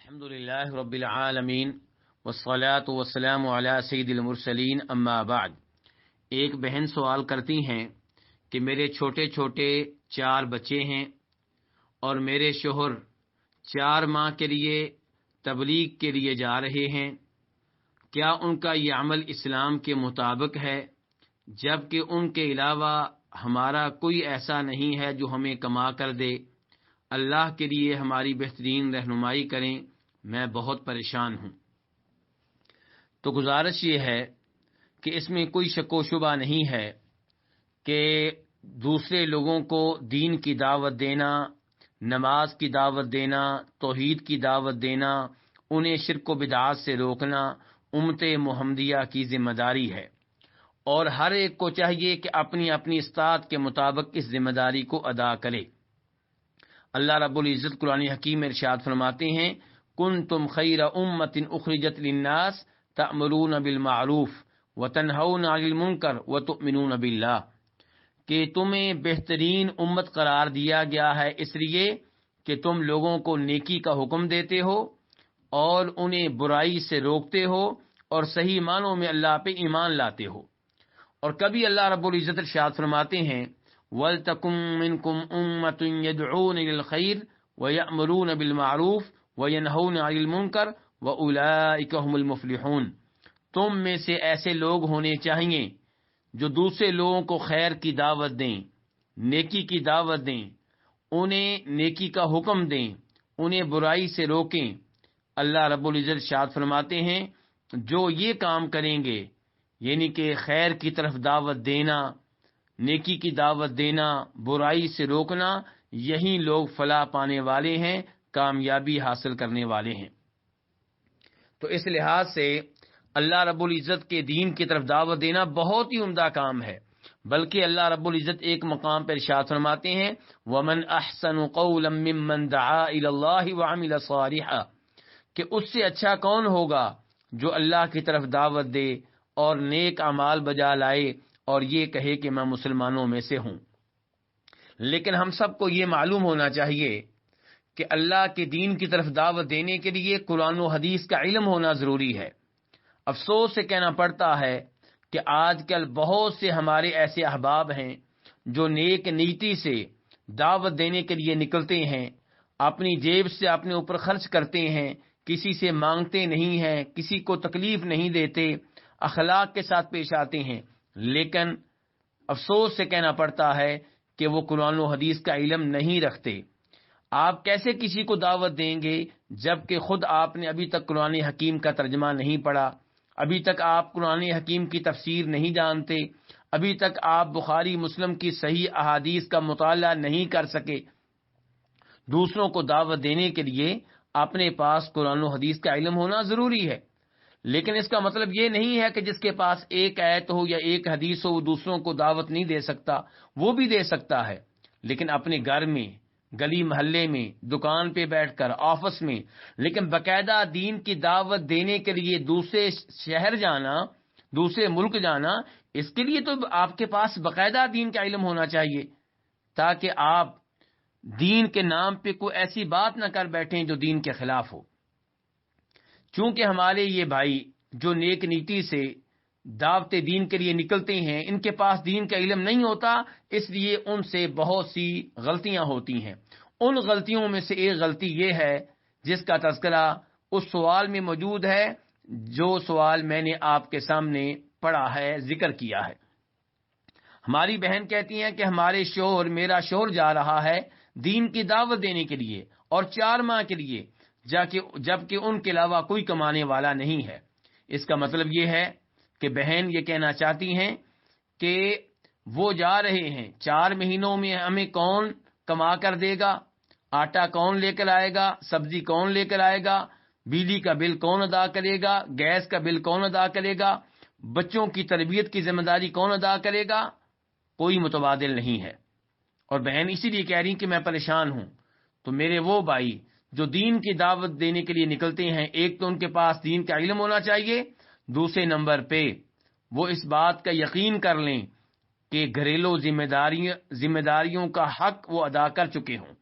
الحمدللہ رب العالمین والصلاة والسلام علی سید المرسلین اما بعد۔ ایک بہن سوال کرتی ہیں کہ میرے چھوٹے چھوٹے 4 بچے ہیں اور میرے شوہر 4 ماہ کے لیے تبلیغ کے لیے جا رہے ہیں، کیا ان کا یہ عمل اسلام کے مطابق ہے؟ جبکہ ان کے علاوہ ہمارا کوئی ایسا نہیں ہے جو ہمیں کما کر دے۔ اللہ کے لیے ہماری بہترین رہنمائی کریں، میں بہت پریشان ہوں۔ تو گزارش یہ ہے کہ اس میں کوئی شک و شبہ نہیں ہے کہ دوسرے لوگوں کو دین کی دعوت دینا، نماز کی دعوت دینا، توحید کی دعوت دینا، انہیں شرک و بدعات سے روکنا امت محمدیہ کی ذمہ داری ہے، اور ہر ایک کو چاہیے کہ اپنی اپنی استطاعت کے مطابق اس ذمہ داری کو ادا کرے۔ اللہ رب العزت قرآن حکیم میں ارشاد فرماتے ہیں، کنتم خیر امۃ اخرجت للناس تأمرون بالمعروف وتنہون عن المنکر وتؤمنون باللہ، کہ تمہیں بہترین امت قرار دیا گیا ہے اس لیے کہ تم لوگوں کو نیکی کا حکم دیتے ہو اور انہیں برائی سے روکتے ہو اور صحیح معنوں میں اللہ پہ ایمان لاتے ہو۔ اور کبھی اللہ رب العزت ارشاد فرماتے ہیں، وَلْتَكُن مِّنكُمْ أُمَّةٌ يَدْعُونَ إِلَى الْخَيْرِ وَيَأْمُرُونَ بِالْمَعْرُوفِ وَيَنْهَوْنَ عَنِ الْمُنكَرِ وَأُولَٰئِكَ هُمُ الْمُفْلِحُونَ۔ تم میں سے ایسے لوگ ہونے چاہیے جو دوسرے لوگوں کو خیر کی دعوت دیں، نیکی کی دعوت دیں، انہیں نیکی کا حکم دیں، انہیں برائی سے روکیں۔ اللہ رب العزت ارشاد فرماتے ہیں، جو یہ کام کریں گے، یعنی کہ خیر کی طرف دعوت دینا، نیکی کی دعوت دینا، برائی سے روکنا، یہی لوگ فلاح پانے والے ہیں، کامیابی حاصل کرنے والے ہیں۔ تو اس لحاظ سے اللہ رب العزت کے دین کی طرف دعوت دینا بہت ہی عمدہ کام ہے، بلکہ اللہ رب العزت ایک مقام پر ارشاد فرماتے ہیں، وَمَنْ أَحْسَنُ قَوْلًا مِّمَّنْ دَعَا إِلَى اللَّهِ وَعَمِلَ صَالِحًا، کہ اس سے اچھا کون ہوگا جو اللہ کی طرف دعوت دے اور نیک اعمال بجا لائے اور یہ کہے کہ میں مسلمانوں میں سے ہوں۔ لیکن ہم سب کو یہ معلوم ہونا چاہیے کہ اللہ کے دین کی طرف دعوت دینے کے لیے قرآن و حدیث کا علم ہونا ضروری ہے۔ افسوس سے کہنا پڑتا ہے کہ آج کل بہت سے ہمارے ایسے احباب ہیں جو نیک نیتی سے دعوت دینے کے لیے نکلتے ہیں، اپنی جیب سے اپنے اوپر خرچ کرتے ہیں، کسی سے مانگتے نہیں ہیں، کسی کو تکلیف نہیں دیتے، اخلاق کے ساتھ پیش آتے ہیں، لیکن افسوس سے کہنا پڑتا ہے کہ وہ قرآن و حدیث کا علم نہیں رکھتے۔ آپ کیسے کسی کو دعوت دیں گے جبکہ خود آپ نے ابھی تک قرآن حکیم کا ترجمہ نہیں پڑھا، ابھی تک آپ قرآن حکیم کی تفسیر نہیں جانتے، ابھی تک آپ بخاری مسلم کی صحیح احادیث کا مطالعہ نہیں کر سکے؟ دوسروں کو دعوت دینے کے لیے اپنے پاس قرآن و حدیث کا علم ہونا ضروری ہے، لیکن اس کا مطلب یہ نہیں ہے کہ جس کے پاس ایک آیت ہو یا ایک حدیث ہو وہ دوسروں کو دعوت نہیں دے سکتا، وہ بھی دے سکتا ہے، لیکن اپنے گھر میں، گلی محلے میں، دکان پہ بیٹھ کر، آفس میں، لیکن باقاعدہ دین کی دعوت دینے کے لیے دوسرے شہر جانا، دوسرے ملک جانا، اس کے لیے تو آپ کے پاس باقاعدہ دین کا علم ہونا چاہیے، تاکہ آپ دین کے نام پہ کوئی ایسی بات نہ کر بیٹھیں جو دین کے خلاف ہو۔ چونکہ ہمارے یہ بھائی جو نیک نیتی سے دعوت دین کے لیے نکلتے ہیں، ان کے پاس دین کا علم نہیں ہوتا، اس لیے ان سے بہت سی غلطیاں ہوتی ہیں۔ ان غلطیوں میں سے ایک غلطی یہ ہے جس کا تذکرہ اس سوال میں موجود ہے جو سوال میں نے آپ کے سامنے پڑھا ہے، ذکر کیا ہے۔ ہماری بہن کہتی ہیں کہ ہمارے شوہر، میرا شوہر جا رہا ہے دین کی دعوت دینے کے لیے اور 4 ماہ کے لیے، جبکہ ان کے علاوہ کوئی کمانے والا نہیں ہے۔ اس کا مطلب یہ ہے کہ بہن یہ کہنا چاہتی ہیں کہ وہ جا رہے ہیں، 4 مہینوں میں ہمیں کون کما کر دے گا؟ آٹا کون لے کر آئے گا؟ سبزی کون لے کر آئے گا؟ بجلی کا بل کون ادا کرے گا؟ گیس کا بل کون ادا کرے گا؟ بچوں کی تربیت کی ذمہ داری کون ادا کرے گا؟ کوئی متبادل نہیں ہے۔ اور بہن اسی لیے کہہ رہی کہ میں پریشان ہوں۔ تو میرے وہ بھائی جو دین کی دعوت دینے کے لیے نکلتے ہیں، ایک تو ان کے پاس دین کا علم ہونا چاہیے، دوسرے نمبر پہ وہ اس بات کا یقین کر لیں کہ گھریلو ذمہ داریوں کا حق وہ ادا کر چکے ہوں۔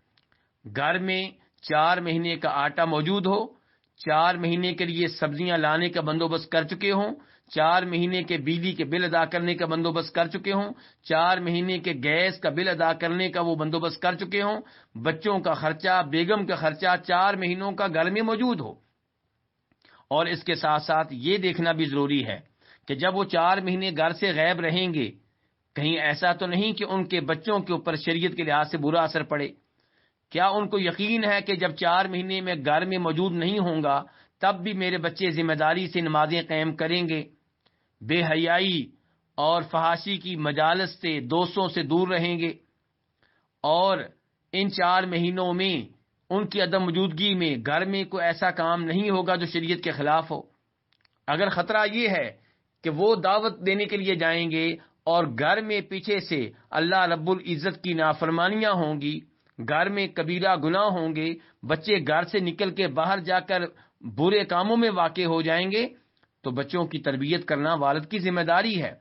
گھر میں 4 مہینے کا آٹا موجود ہو، 4 مہینے کے لیے سبزیاں لانے کا بندوبست کر چکے ہوں، 4 مہینے کے بجلی کے بل ادا کرنے کا بندوبست کر چکے ہوں، 4 مہینے کے گیس کا بل ادا کرنے کا وہ بندوبست کر چکے ہوں، بچوں کا خرچہ، بیگم کا خرچہ 4 مہینوں کا گھر میں موجود ہو۔ اور اس کے ساتھ ساتھ یہ دیکھنا بھی ضروری ہے کہ جب وہ 4 مہینے گھر سے غائب رہیں گے، کہیں ایسا تو نہیں کہ ان کے بچوں کے اوپر شریعت کے لحاظ سے برا اثر پڑے۔ کیا ان کو یقین ہے کہ جب 4 مہینے میں گھر میں موجود نہیں ہوں گا تب بھی میرے بچے ذمہ داری سے نمازیں قائم کریں گے، بے حیائی اور فحاشی کی مجالس سے، دوستوں سے دور رہیں گے، اور ان 4 مہینوں میں ان کی عدم موجودگی میں گھر میں کوئی ایسا کام نہیں ہوگا جو شریعت کے خلاف ہو؟ اگر خطرہ یہ ہے کہ وہ دعوت دینے کے لیے جائیں گے اور گھر میں پیچھے سے اللہ رب العزت کی نافرمانیاں ہوں گی، گھر میں کبیرہ گناہ ہوں گے، بچے گھر سے نکل کے باہر جا کر برے کاموں میں واقع ہو جائیں گے، تو بچوں کی تربیت کرنا والد کی ذمہ داری ہے۔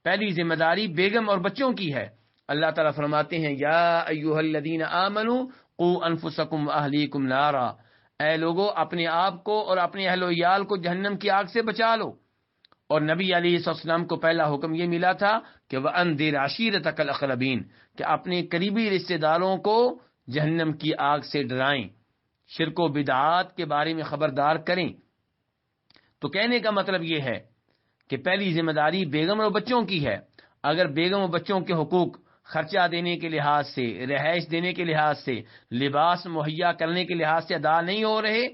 پہلی ذمہ داری بیگم اور بچوں کی ہے۔ اللہ تعالیٰ فرماتے ہیں یا ایھا الذین آمنوا قوا انفسکم واہلیکم نارا، اے لوگو اپنے آپ کو اور اپنے اہل و عیال کو جہنم کی آگ سے بچا لو۔ اور نبی علیہ السلام کو پہلا حکم یہ ملا تھا کہ وَأَنذِرْ عَشِيرَتَكَ الْأَقْرَبِينَ، کہ اپنے قریبی رشتہ داروں کو جہنم کی آگ سے ڈرائیں، شرک و بدعات کے بارے میں خبردار کریں۔ تو کہنے کا مطلب یہ ہے کہ پہلی ذمہ داری بیگم اور بچوں کی ہے۔ اگر بیگم اور بچوں کے حقوق خرچہ دینے کے لحاظ سے، رہائش دینے کے لحاظ سے، لباس مہیا کرنے کے لحاظ سے ادا نہیں ہو رہے،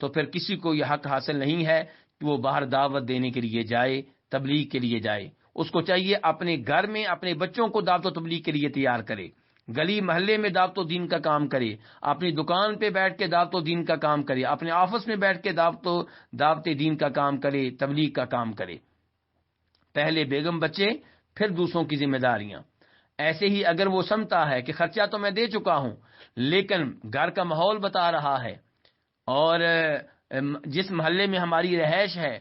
تو پھر کسی کو یہ حق حاصل نہیں ہے کہ وہ باہر دعوت دینے کے لیے جائے، تبلیغ کے لیے جائے۔ اس کو چاہیے اپنے گھر میں اپنے بچوں کو دعوت و تبلیغ کے لیے تیار کرے، گلی محلے میں دعوت و دین کا کام کرے، اپنی دکان پہ بیٹھ کے دعوت و دین کا کام کرے، اپنے آفس میں بیٹھ کے دعوت دین کا کام کرے، تبلیغ کا کام کرے۔ پہلے بیگم بچے، پھر دوسروں کی ذمہ داریاں۔ ایسے ہی اگر وہ سمجھتا ہے کہ خرچہ تو میں دے چکا ہوں لیکن گھر کا ماحول بتا رہا ہے اور جس محلے میں ہماری رہائش ہے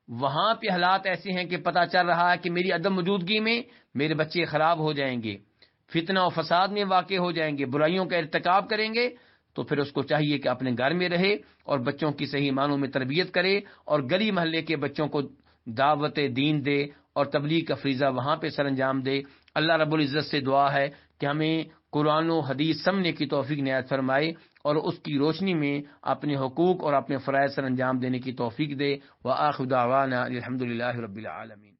وہاں پہ حالات ایسے ہیں کہ پتہ چل رہا ہے کہ میری عدم موجودگی میں میرے بچے خراب ہو جائیں گے، فتنہ و فساد میں واقع ہو جائیں گے، برائیوں کا ارتکاب کریں گے، تو پھر اس کو چاہیے کہ اپنے گھر میں رہے اور بچوں کی صحیح معنوں میں تربیت کرے اور گلی محلے کے بچوں کو دعوت دین دے اور تبلیغ کا فریضہ وہاں پہ سر انجام دے۔ اللہ رب العزت سے دعا ہے کہ ہمیں قرآن و حدیث سمجھنے کی توفیق عنایت فرمائے اور اس کی روشنی میں اپنے حقوق اور اپنے فرائض سر انجام دینے کی توفیق دے۔ وآخر دعوانا الحمدللہ رب العالمین۔